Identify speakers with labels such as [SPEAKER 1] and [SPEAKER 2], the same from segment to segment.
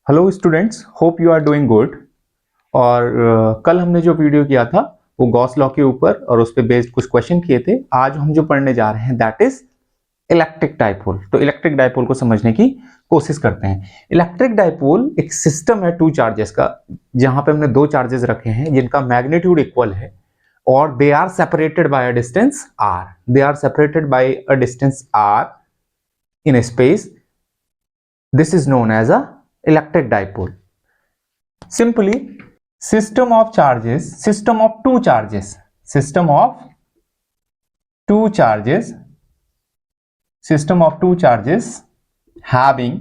[SPEAKER 1] Hello students, hope you are doing good. और कल हमने जो वीडियो किया था वो गॉस लॉ के ऊपर और उस पे बेस्ड कुछ क्वेश्चन किए थे। आज हम जो पढ़ने जा रहे हैं दैट इज इलेक्ट्रिक डाइपोल। तो इलेक्ट्रिक डाइपोल को समझने की कोशिश करते हैं। इलेक्ट्रिक डाइपोल एक सिस्टम है टू चार्जेस का, जहां पे हमने दो चार्जेस रखे हैं जिनका मैग्नीट्यूड इक्वल है और they are separated by a distance are. They are separated by a distance r in space. This is known as a electric dipole. Simply, system of charges, system of two charges, system of two charges, system of two charges having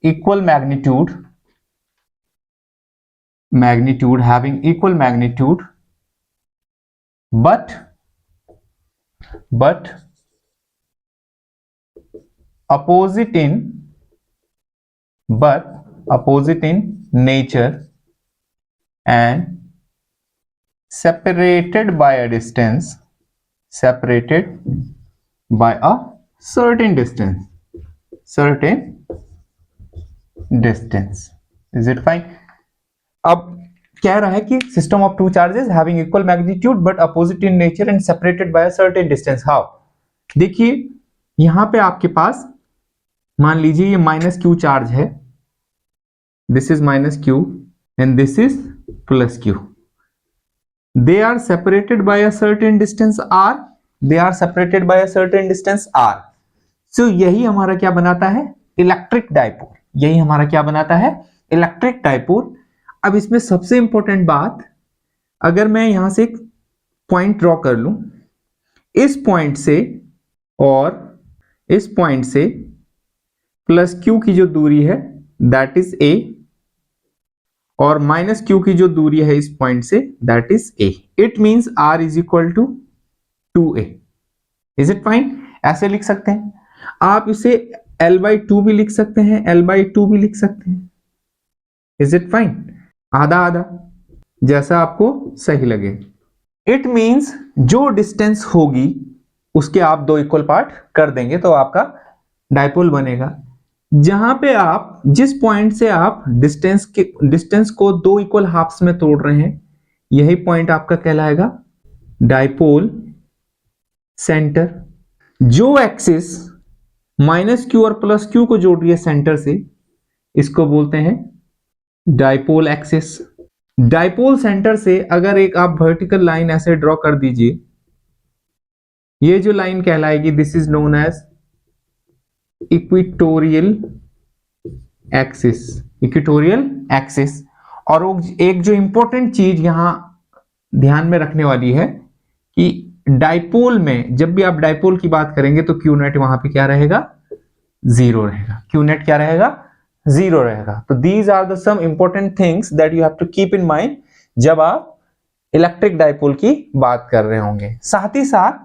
[SPEAKER 1] equal magnitude, having equal magnitude, but opposite in nature and separated by a distance, separated by a certain distance. Is it fine? अब कह रहा है कि system of two charges having equal magnitude but opposite in nature and separated by a certain distance. How? देखिए यहां पे आपके पास मान लीजिए ये माइनस क्यू चार्ज है, this is minus Q and this is plus Q. They are separated by a certain distance are, they are separated by a certain distance R. So यही हमारा क्या बनाता है? Electric dipole. यही हमारा क्या बनाता है? Electric dipole. अब इसमें सबसे इंपॉर्टेंट बात, अगर मैं यहां से एक पॉइंट ड्रॉ कर लूं, इस पॉइंट से और इस पॉइंट से प्लस क्यू की जो दूरी है दैट इज ए, और माइनस क्यू की जो दूरी है इस पॉइंट से that is a. It means r is equal to 2a। Is it fine? ऐसे लिख सकते हैं आप इसे L/2 भी लिख सकते हैं, L/2 भी लिख सकते हैं। Is it fine? आधा आधा जैसा आपको सही लगे। इट मींस जो डिस्टेंस होगी उसके आप दो इक्वल पार्ट कर देंगे तो आपका डाइपोल बनेगा। जहां पे आप जिस पॉइंट से आप डिस्टेंस को दो इक्वल हाफ्स में तोड़ रहे हैं, यही पॉइंट आपका कहलाएगा डाइपोल सेंटर। जो एक्सिस माइनस क्यू और प्लस क्यू को जोड़ रही है सेंटर से, इसको बोलते हैं डाइपोल एक्सिस। डाइपोल सेंटर से अगर एक आप वर्टिकल लाइन ऐसे ड्रॉ कर दीजिए, ये जो लाइन कहलाएगी this is known as equatorial axis. Equatorial axis. और एक जो इंपॉर्टेंट चीज यहां ध्यान में रखने वाली है कि डाइपोल में जब भी आप डाइपोल की बात करेंगे तो क्यू नेट वहां पे क्या रहेगा? जीरो रहेगा। क्यू नेट क्या रहेगा? जीरो रहेगा। तो these are the some important things that you have to keep in mind जब आप इलेक्ट्रिक डाइपोल की बात कर रहे होंगे। साथ ही साथ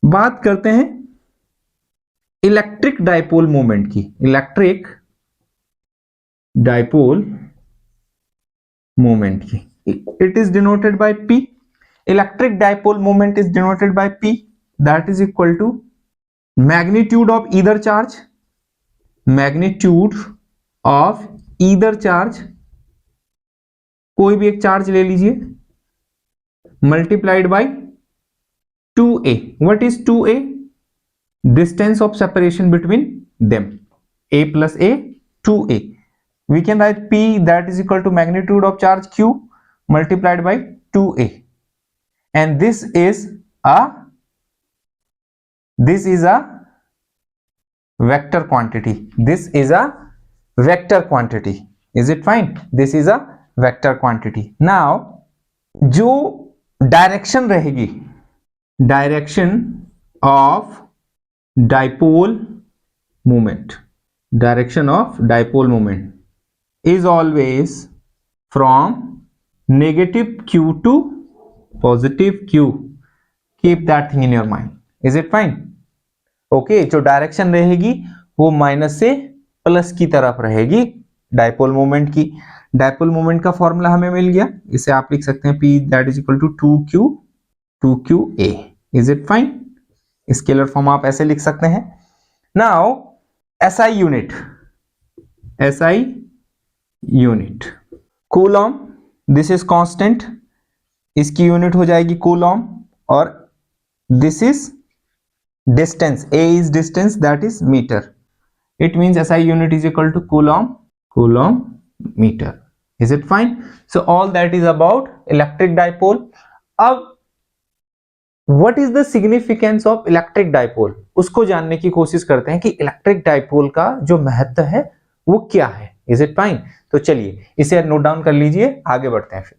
[SPEAKER 1] बात करते हैं इलेक्ट्रिक डाइपोल मोमेंट की। इलेक्ट्रिक डाइपोल मोमेंट की, it is denoted by P। Electric dipole moment is denoted by P, that is equal to magnitude of either charge, magnitude of either charge, कोई भी एक चार्ज ले लीजिए, multiplied by 2a। What is 2a? distance of separation between them, a plus a, 2a. We can write P that is equal to magnitude of charge Q multiplied by 2a, and this is a vector quantity. This is a vector quantity. Is it fine? This is a vector quantity. Now जो direction रहेगी, direction of dipole moment, direction of dipole moment is always from negative q to positive q. Keep that thing in your mind. Is it fine? Okay, जो direction रहेगी वो minus से plus की तरफ रहेगी dipole moment की। Dipole moment का formula हमें मिल गया, इसे आप लिख सकते हैं P that is equal to 2QA. Is it fine? Scalar form आप ऐसे लिख सकते हैं। Now SI unit, SI unit. Coulomb, this is constant, इसकी यूनिट हो जाएगी कूलॉम, और this is distance, A is distance, that is meter. It means SI unit is equal to coulomb meter. Is it fine? So all that is about electric dipole. अब what is the significance of electric dipole, उसको जानने की कोशिश करते हैं कि electric dipole का जो महत्व है वो क्या है। Is it fine? तो चलिए इसे नोट डाउन कर लीजिए, आगे बढ़ते हैं फिर।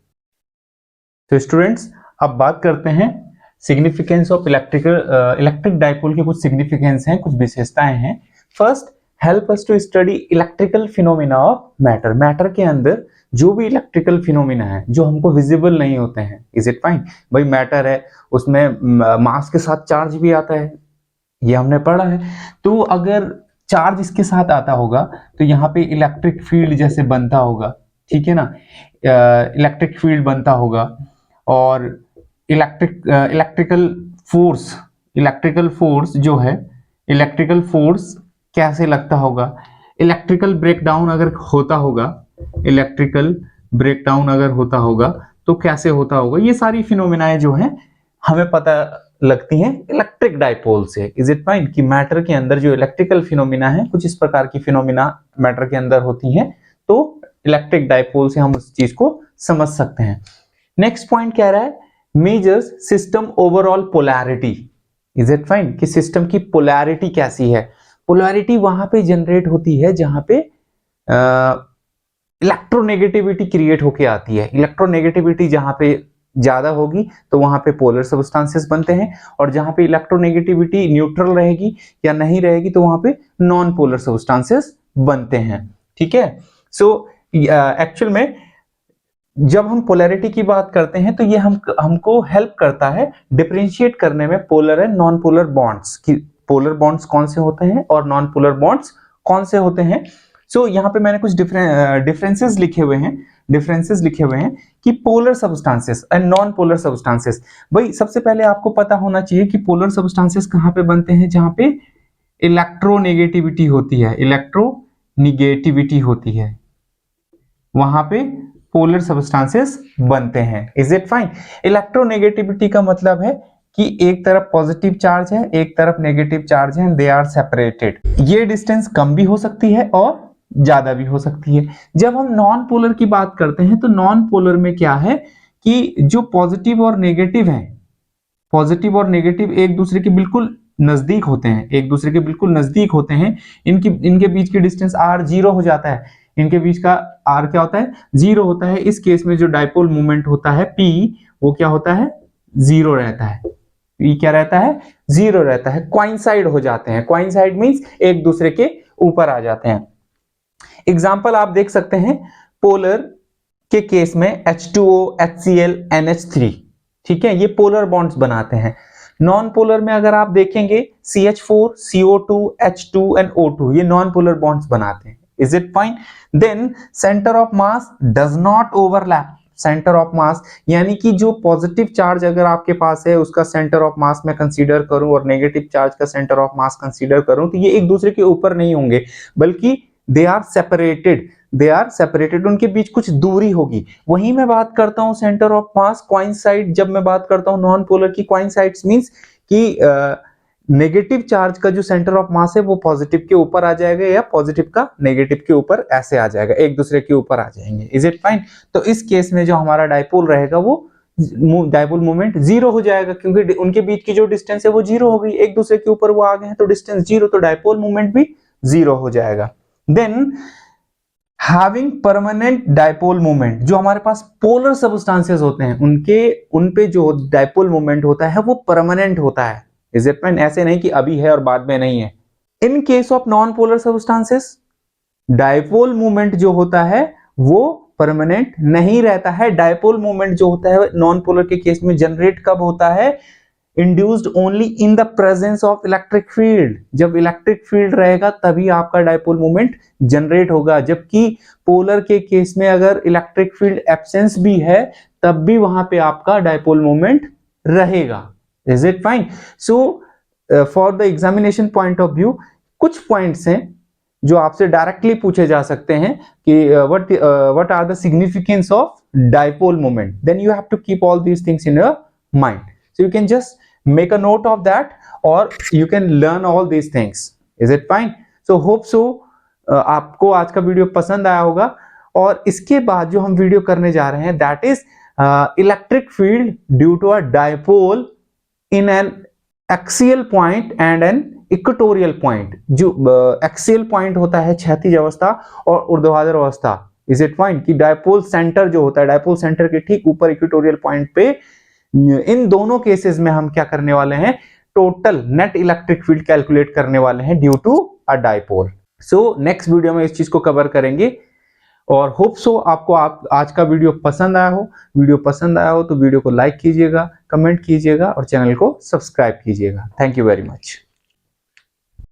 [SPEAKER 1] तो स्टूडेंट्स अब बात करते हैं सिग्निफिकेंस ऑफ इलेक्ट्रिक डाइपोल के कुछ सिग्निफिकेंस हैं, कुछ विशेषताएं हैं। First, help us to study electrical phenomena of matter. Matter के अंदर जो भी इलेक्ट्रिकल फिनोमिना है जो हमको विजिबल नहीं होते हैं। Is it fine? भाई मैटर है, उसमें मास के साथ चार्ज भी आता है, ये हमने पढ़ा है। तो अगर चार्ज इसके साथ आता होगा तो यहाँ पे इलेक्ट्रिक फील्ड जैसे बनता होगा, ठीक है ना, इलेक्ट्रिक फील्ड बनता होगा। और इलेक्ट्रिकल फोर्स जो है, इलेक्ट्रिकल फोर्स कैसे लगता होगा, इलेक्ट्रिकल ब्रेकडाउन अगर होता होगा, इलेक्ट्रिकल ब्रेकडाउन अगर होता होगा तो कैसे होता होगा, ये सारी फिनोमिनाएं जो हैं हमें पता लगती हैं इलेक्ट्रिक डाइपोल से। Is it fine? कि मैटर के अंदर जो इलेक्ट्रिकल फिनोमिना है, कुछ इस प्रकार की फिनोमिना मैटर के अंदर होती हैं, तो इलेक्ट्रिक डाइपोल से हम उस चीज को समझ सकते हैं। नेक्स्ट पॉइंट क्या रहा है, measures system overall polarity. Is it fine? कि सिस्टम की पोलैरिटी कैसी है। पोलैरिटी वहां पे जनरेट होती है जहां पे इलेक्ट्रोनेगेटिविटी क्रिएट होके आती है। इलेक्ट्रोनेगेटिविटी जहां पे ज्यादा होगी तो वहां पे पोलर सबस्टांसेस बनते हैं, और जहां पे इलेक्ट्रोनेगेटिविटी न्यूट्रल रहेगी या नहीं रहेगी तो वहां पे नॉन पोलर सबस्टांसेस बनते हैं। ठीक है, सो एक्चुअल में जब हम पोलैरिटी की बात करते हैं तो ये हमको हेल्प करता है डिफरेंशिएट करने में polar and non polar bonds की। पोलर बॉन्ड्स कौन से होते हैं और नॉन पोलर बॉन्ड्स कौन से होते हैं। सो यहाँ पे मैंने कुछ डिफरेंसेस लिखे हुए हैं कि polar substances and non polar substances. भाई सबसे पहले आपको पता होना चाहिए कि पोलर सबस्टांसेस कहाँ पे बनते हैं, जहां पे इलेक्ट्रोनेगेटिविटी होती है, वहां पे पोलर सबस्टांसेस बनते हैं। Is it fine? इलेक्ट्रोनेगेटिविटी का मतलब है कि एक तरफ पॉजिटिव चार्ज है, एक तरफ नेगेटिव चार्ज है, दे आर सेपरेटेड। ये डिस्टेंस कम भी हो सकती है और ज्यादा भी हो सकती है। जब हम नॉन पोलर की बात करते हैं तो नॉन पोलर में क्या है कि जो पॉजिटिव और नेगेटिव एक दूसरे के बिल्कुल नजदीक होते हैं, इनके बीच की डिस्टेंस r 0 हो जाता है। इनके बीच का r क्या होता है, 0 होता है। इस केस में जो डाइपोल मोमेंट होता है p, वो क्या होता है, 0 रहता है। p क्या रहता है, 0 रहता है। क्वाइंसाइड हो जाते हैं। क्वाइंसाइड मींस एक दूसरे के ऊपर आ जाते हैं। एग्जाम्पल आप देख सकते हैं पोलर के केस में H2O, HCl, NH3, ठीक है, ये पोलर बॉन्ड्स बनाते हैं। नॉन पोलर में अगर आप देखेंगे CH4, CO2, H2 and O2, ये नॉन पोलर बॉन्ड्स बनाते हैं। Is it fine? Then centre of mass does not overlap. Centre of mass यानी कि जो पॉजिटिव चार्ज अगर आपके पास है उसका सेंटर ऑफ मास में कंसीडर करूं और नेगेटिव चार्ज का सेंटर ऑफ मास कंसीडर करूं तो ये एक दूसरे के ऊपर नहीं होंगे, बल्कि दे आर सेपरेटेड, उनके बीच कुछ दूरी होगी। वहीं मैं बात करता हूं सेंटर ऑफ मास क्वाइंसाइड। जब मैं बात करता हूं नॉन पोलर की, क्वाइंसाइड्स मींस कि नेगेटिव चार्ज का जो सेंटर ऑफ मास है वो पॉजिटिव के ऊपर आ जाएगा या पॉजिटिव का नेगेटिव के ऊपर ऐसे आ जाएगा, एक दूसरे के ऊपर आ जाएंगे। Is it fine? तो इस केस में जो हमारा डाइपोल रहेगा वो डाइपोल मोमेंट 0 हो जाएगा, क्योंकि उनके बीच की जो डिस्टेंस है वो 0 हो गई, एक दूसरे के ऊपर वो आ गए हैं तो डिस्टेंस 0, तो डाइपोल मोमेंट भी 0 हो जाएगा। Then having permanent dipole moment, जो हमारे पास पोलर सबस्टांसेस होते हैं उन पे जो डाइपोल मोमेंट होता है वो परमानेंट होता है। Is it fine? ऐसे नहीं कि अभी है और बाद में नहीं है। In case of non polar substances dipole moment जो होता है वो परमानेंट नहीं रहता है। डाइपोल मोमेंट जो होता है नॉन पोलर के केस में जनरेट कब होता है, induced only in the presence of electric field. जब इलेक्ट्रिक फील्ड रहेगा तभी आपका डाइपोल मोमेंट जनरेट होगा, जबकि पोलर के केस में अगर इलेक्ट्रिक फील्ड एब्सेंस भी है तब भी वहां पे आपका डाइपोल मोमेंट रहेगा। Is it fine? So for the examination point of view, कुछ पॉइंट्स हैं जो आपसे डायरेक्टली पूछे जा सकते हैं कि what are the significance of dipole moment, then you have to keep all these things in your mind, so you can just make a note of that और you can learn all these things. Is it fine? So hope so आपको आज का video पसंद आया होगा। और इसके बाद जो हम वीडियो करने जा रहे हैं that is electric field due to a dipole in an axial point and an equatorial point. जो एक्सियल पॉइंट होता है क्षैतिज अवस्था और ऊर्ध्वाधर अवस्था। Is it fine? कि डाइपोल सेंटर जो होता है, डाइपोल सेंटर के ठीक ऊपर इक्वेटोरियल पॉइंट पे, इन दोनों केसेस में हम क्या करने वाले हैं, total net electric field calculate करने वाले हैं due to a dipole. So next video में इस चीज को कवर करेंगे और होप सो आपको आज का वीडियो पसंद आया हो। वीडियो पसंद आया हो तो वीडियो को लाइक कीजिएगा, कमेंट कीजिएगा और चैनल को सब्सक्राइब कीजिएगा। Thank you very much.